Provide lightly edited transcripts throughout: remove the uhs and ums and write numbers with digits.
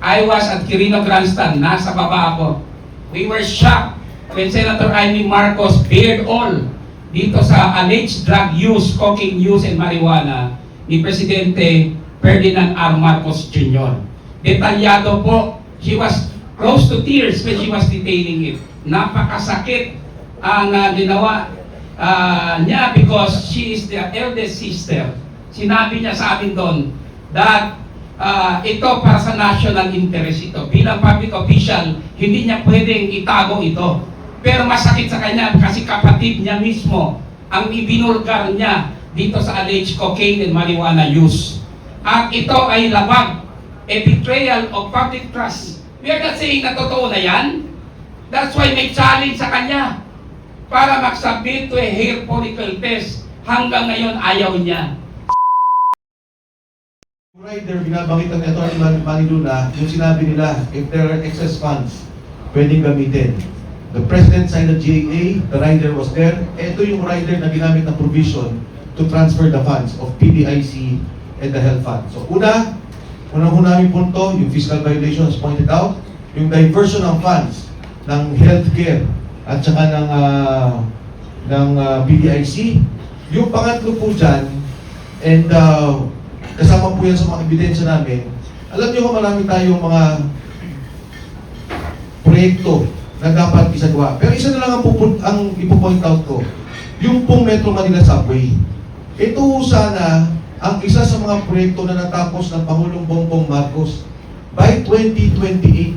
I was at Quirino Grandstand, nasa baba ako. We were shocked when Senator Amy Marcos bared all dito sa alleged drug use, cocaine use, and marijuana ni Presidente Ferdinand R. Marcos Jr. Detalyado po, she was close to tears when she was detailing it. Napakasakit ang ginawa niya because she is the eldest sister. Sinabi niya sa amin doon that ito para sa national interest ito. Bilang public official, hindi niya pwedeng itago ito. Pero masakit sa kanya kasi kapatid niya mismo ang ibinulgar niya dito sa alleged cocaine and marijuana use. At ito ay labag, a betrayal of public trust. We are not saying na totoo na yan. That's why may challenge sa kanya para mag-submit to a hair follicle test. Hanggang ngayon ayaw niya. Rider, binabanggit ng Atty. Manny Luna, yung sinabi nila, if there are excess funds, pwedeng gamitin. The President signed the GAA, the rider was there. Ito yung rider na ginamit na provision to transfer the funds of PDIC and the health fund. So unang namin punto, yung fiscal violations pointed out, yung diversion ng funds ng healthcare at saka ng PDIC. Yung pangatlo po dyan, and kasama po yan sa mga ebidensya namin, alam niyo kung marami tayong mga proyekto na dapat isagawa. Pero isa na lang ang ipo-point out ko, yung pong Metro Manila Subway. Ito sana ang isa sa mga proyekto na natapos ng Pangulong Bongbong Marcos by 2028.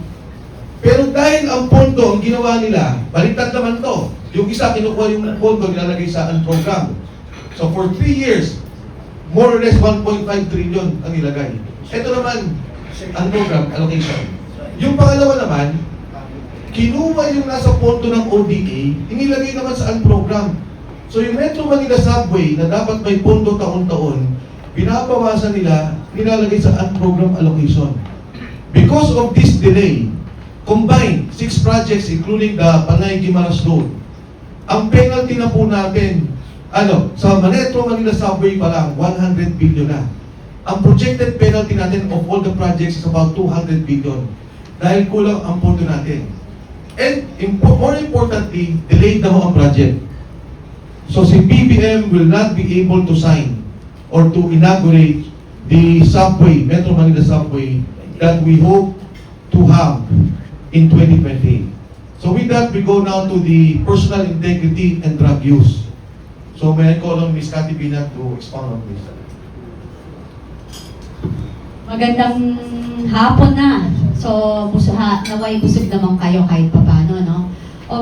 Pero dahil ang pondo ang ginawa nila, baliktad naman to. Yung isa kinukuha yung pondo nilalagay sa program. So for 3 years, more or less 1.5 trillion ang ilagay. Ito naman ang program allocation. Yung pangalawa naman, kinuha yung nasa pondo ng ODA, inilagay naman sa program. So yung Metro Manila Subway na dapat may pondo taon-taon, binabawasan nila, nilalagay sa program allocation. Because of this delay, combined 6 projects including the Panay-Guimaras Road, ang penalty na po natin, sa Metro Manila Subway pa lang, 100 billion na. Ang projected penalty natin of all the projects is about 200 billion. Dahil kulang ang pondo natin. And more importantly, delayed na ho ang project. So si BBM will not be able to sign or to inaugurate the subway, Metro Manila Subway, that we hope to have in 2028. So with that, we go now to the personal integrity and drug use. So may I call on Ms. Cathy Binat to expound on this. Magandang hapon na. So, naway busog naman kayo kahit paano, no?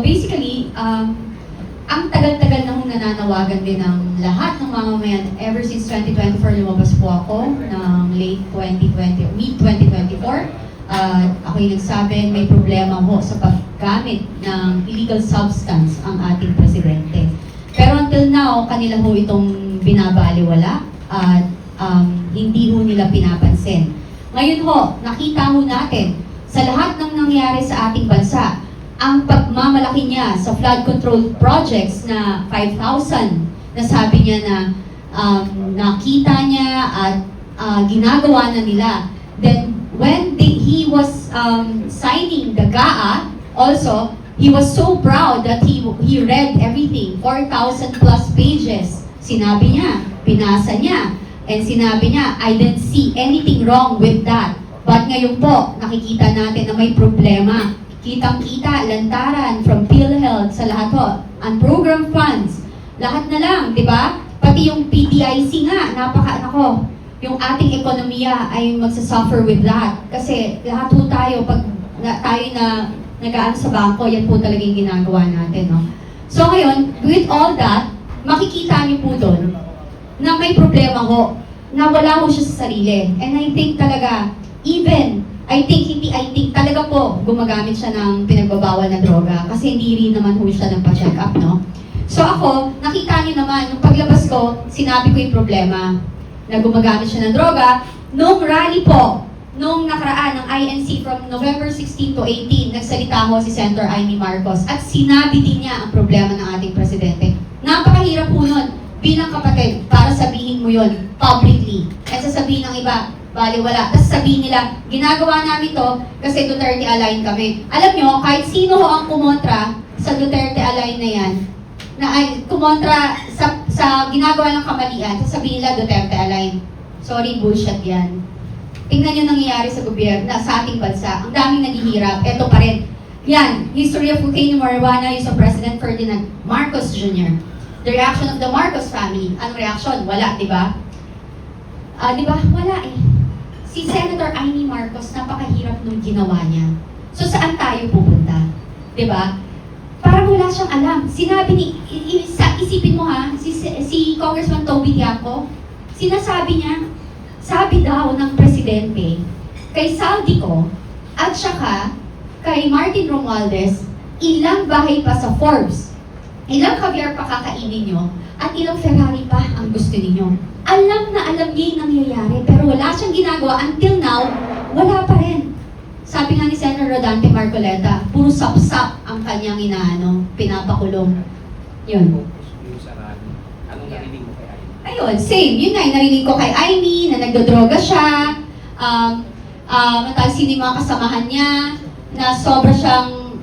Basically, ang tagal-tagal na hong nananawagan din ng lahat ng mamamayan. Ever since 2024, lumabas po ako ng late 2020, mid-2024. Ako'y nagsabi, may problema ho sa paggamit ng illegal substance ang ating presidente. Pero until now, kanila ho itong binabaliwala at hindi ho nila pinapansin. Ngayon ho, nakita ho natin sa lahat ng nangyari sa ating bansa, ang pagmamalaki niya sa flood control projects na 5,000 na sabi niya na nakita niya at ginagawa na nila. Then when he was signing the GAA, also, he was so proud that he read everything, 4,000 plus pages. Sinabi niya, binasa niya, and sinabi niya, I didn't see anything wrong with that. But ngayon po, nakikita natin na may problema. Kitang-kita, lantaran, from PhilHealth sa lahat ho, ang program funds, lahat na lang, di ba? Pati yung PDIC nga, yung ating ekonomiya ay magsasuffer with that. Kasi lahat ho tayo, pag tayo na nagaan sa bangko, yan po talaga yung ginagawa natin, no? So ngayon, with all that, makikita niyo po doon na may problema ho, na wala ho siya sa sarili. And I think talaga, I think talaga po, gumagamit siya ng pinagbabawal na droga kasi hindi rin naman ho siya nagpa-check up, no? So ako, nakita niyo naman, nung paglabas ko, sinabi ko yung problema na gumagamit siya ng droga. Nung rally po, nung nakaraan ng INC from November 16 to 18, nagsalita ho si Senator Amy Marcos at sinabi din niya ang problema ng ating presidente. Napakahirap po nun bilang kapatid para sabihin mo yun publicly. At sasabihin ng iba, baliwala. Tapos sabihin nila, ginagawa namin to kasi Duterte align kami. Alam nyo, kahit sino ho ang kumontra sa Duterte align na yan, na ay kumontra sa ginagawa ng kamalian, sasabihin nila Duterte align. Sorry, bullshit yan. Tingnan nyo nangyayari sa gobyerno, sa ating bansa. Ang daming naghihirap. Ito pa rin. Yan, history of cocaine and marijuana is of President Ferdinand Marcos Jr. The reaction of the Marcos family. Anong reaction? Wala, di ba? Di ba? Wala eh. Si Senator Amy Marcos, napakahirap nung ginawa niya. So saan tayo pupunta? Di ba? Parang wala siyang alam. Sinabi ni, isipin mo ha, si Congressman Toby Tiaco, sinasabi niya, sabi daw ng presidente kay Saldico at saka kay Martin Romualdez, ilang bahay pa sa Forbes, ilang caviar pa kakainin nyo, at ilang Ferrari pa ang gusto ninyo. Alam na alam niya yung nangyayari, pero wala siyang ginagawa. Until now, wala pa rin. Sabi nga ni Senator Rodante Marcoleta, puro sapsap ang kanyang pinapakulong. Yun. Yung sa rally. Anong narinig mo kay Amy? Ayun, same. Yun nga, yung narinig ko kay Amy, na nagdodroga siya, sino yung mga kasamahan niya, na sobra siyang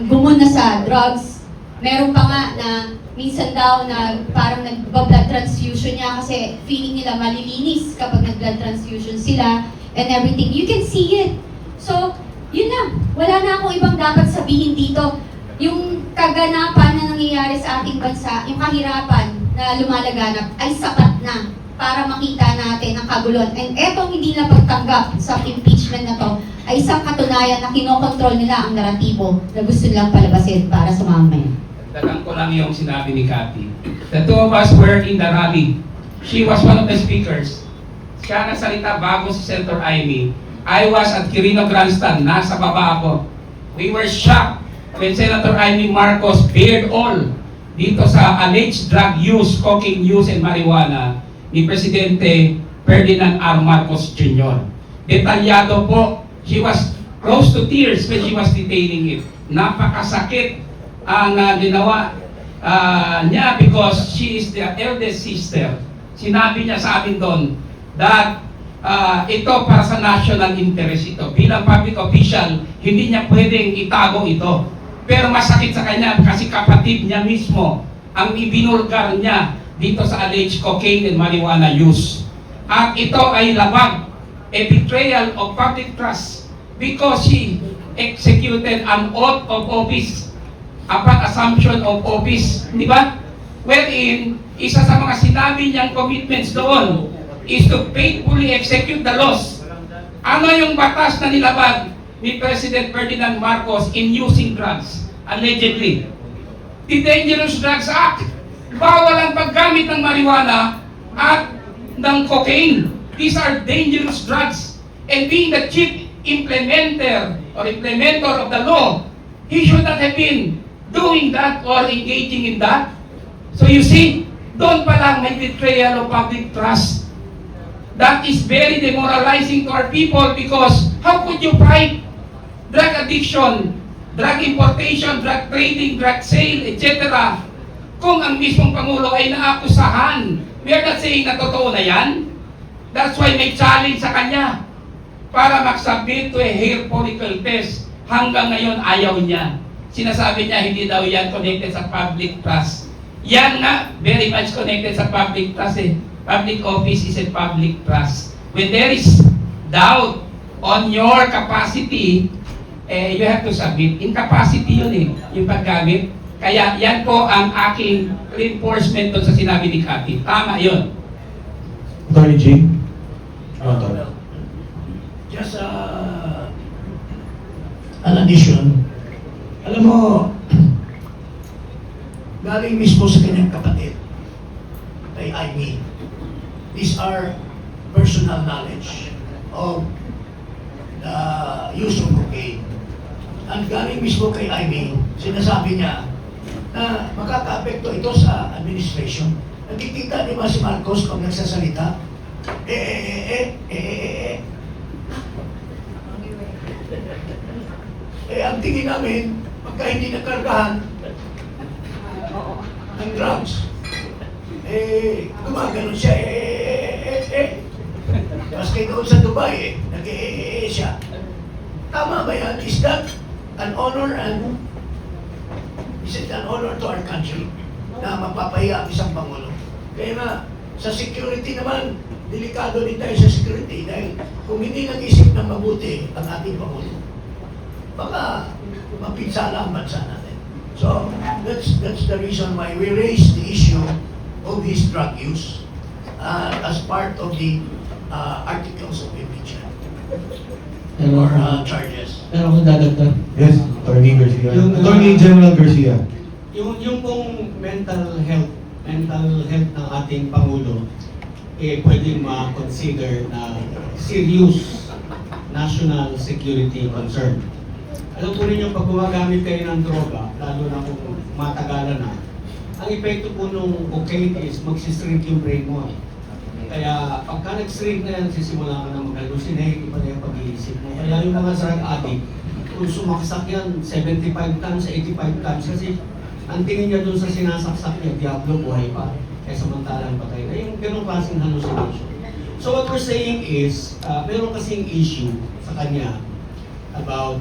gumun na sa drugs. Meron pa nga na minsan daw na parang nag-blood transfusion niya kasi feeling nila malilinis kapag nag-blood transfusion sila and everything. You can see it. So, yun na. Wala na akong ibang dapat sabihin dito. Yung kaganapan na nangyayari sa ating bansa, yung kahirapan na lumalaganap ay sapat na para makita natin ang kaguluhan. And etong hindi na pagtanggap sa impeachment na to ay isang katunayan na kinokontrol nila ang naratibo na gusto nilang palabasin para sa mamamayan. Dagang ko lang yung sinabi ni Cathy. The two of us were in the rally. She was one of the speakers. Siya nagsalita bago si Senator Amy. I was at Quirino Grandstand. Nasa baba ako. We were shocked when Senator Amy Marcos bared all dito sa alleged drug use, cocaine use, and marijuana ni Presidente Ferdinand R. Marcos Jr. Detalyado po. She was close to tears when she was detailing it. Napakasakit ang ginawa niya because she is the eldest sister. Sinabi niya sa amin doon that ito para sa national interest ito. Bilang public official, hindi niya pwedeng itago ito. Pero masakit sa kanya kasi kapatid niya mismo ang ibinulgar niya dito sa alleged cocaine and marijuana use. At ito ay labag, a betrayal of public trust because she executed an oath of office upon assumption of office, di ba? Wherein, isa sa mga sinabi niyang commitments doon is to faithfully execute the laws. Ano yung batas na nilabag ni President Ferdinand Marcos in using drugs, allegedly? The Dangerous Drugs Act. Bawal ang paggamit ng marijuana at ng cocaine. These are dangerous drugs. And being the chief implementer of the law, he should not have been doing that or engaging in that. So you see, doon pa lang may betrayal of public trust. That is very demoralizing to our people because how could you fight drug addiction, drug importation, drug trading, drug sale, etc. kung ang mismong Pangulo ay naakusahan? We are not saying na totoo na yan. That's why may challenge sa kanya para mag-submit to a hair follicle test. Hanggang ngayon ayaw niya. Sinasabi niya hindi daw yan connected sa public trust. Yan nga, very much connected sa public trust eh. Public office is a public trust. When there is doubt on your capacity, you have to submit. Incapacity yun eh, yung paggamit. Kaya yan po ang aking reinforcement doon sa sinabi ni Cathy. Tama yun. Attorney G? Just an addition. Alam mo, galing mismo sa kanyang kapatid, kay Amy. These are personal knowledge of the use of cocaine. Ang galing mismo kay Amy, sinasabi niya na makaka-apekto ito sa administration. Nakikita niyo ba si Marcos pag nagsasalita? Ang tingin namin, pagka hindi nakargahan ng drugs, gumagano siya, Maski doon sa Dubai, nag-EEE siya. Tama ba yan? Is that an honor and is it an honor to our country na mapapahiya ang isang Pangulo? Kaya nga, sa security naman, delikado din tayo sa security dahil kung hindi nag-isip ng mabuti ang ating Pangulo, baka mapinsala ang bansa natin. So, that's the reason why we raised the issue of his drug use as part of the articles of impeachment or charges. Pero kung dadagdag, Yes, Attorney Garcia. Yung, Attorney General Garcia. yung pong mental health ng ating Pangulo, pwedeng ma-consider na serious national security concern. Alam po ninyo, pag gumagamit kayo ng droga, lalo na kung matagalan na, ang epekto po nung cocaine is magsishrink yung brain mo. Kaya pagka nag-shrink na yan, sisimula ka na mag-hallucinate, iba na yung pag-iisip mo. Kaya yung mga drug addict, kung sumaksak yan, 75 tons, 85 tons, kasi ang tingin niya dun sa sinasaksak niya, Diablo, buhay pa. Kaya samantalang patay na. Yung ganong klaseng hallucination. So what we're saying is, meron kasing issue sa kanya about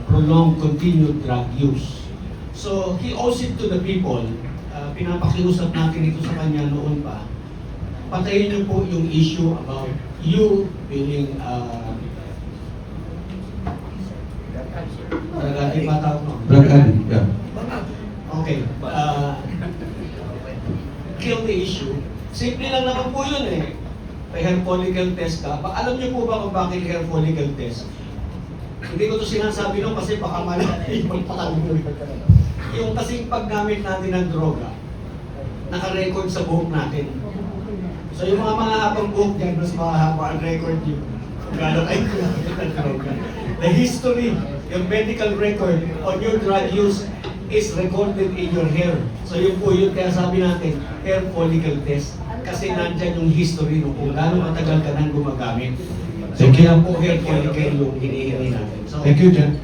prolonged continued drug use. So he owes it to the people. Pinapakiusap natin ito sa kanya noon pa. Patayin niyo po yung issue about you being Drug addict, yeah. Okay. Kill the issue. Simple lang naman po yun eh. May hair follicle test ka. Alam niyo po ba kung bakit hair follicle test? Hindi ko to sinasabi no kasi baka yung kasing paggamit natin ng droga, naka-record sa buhok natin. So yung mga habang buhok dyan, mas mahaba ang record yun. Kung gano'n ay kumamit ng droga. The history, your medical record on your drug use is recorded in your hair. So yun po yun, kaya sabi natin, hair follicle test. Kasi nandyan yung history no, kung gano'ng matagal ka nang gumagamit. So Thank you. kaya po hair follicle yung hinihingi natin. So, Thank you, Jen.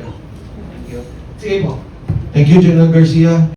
sige po. Thank you, General Garcia.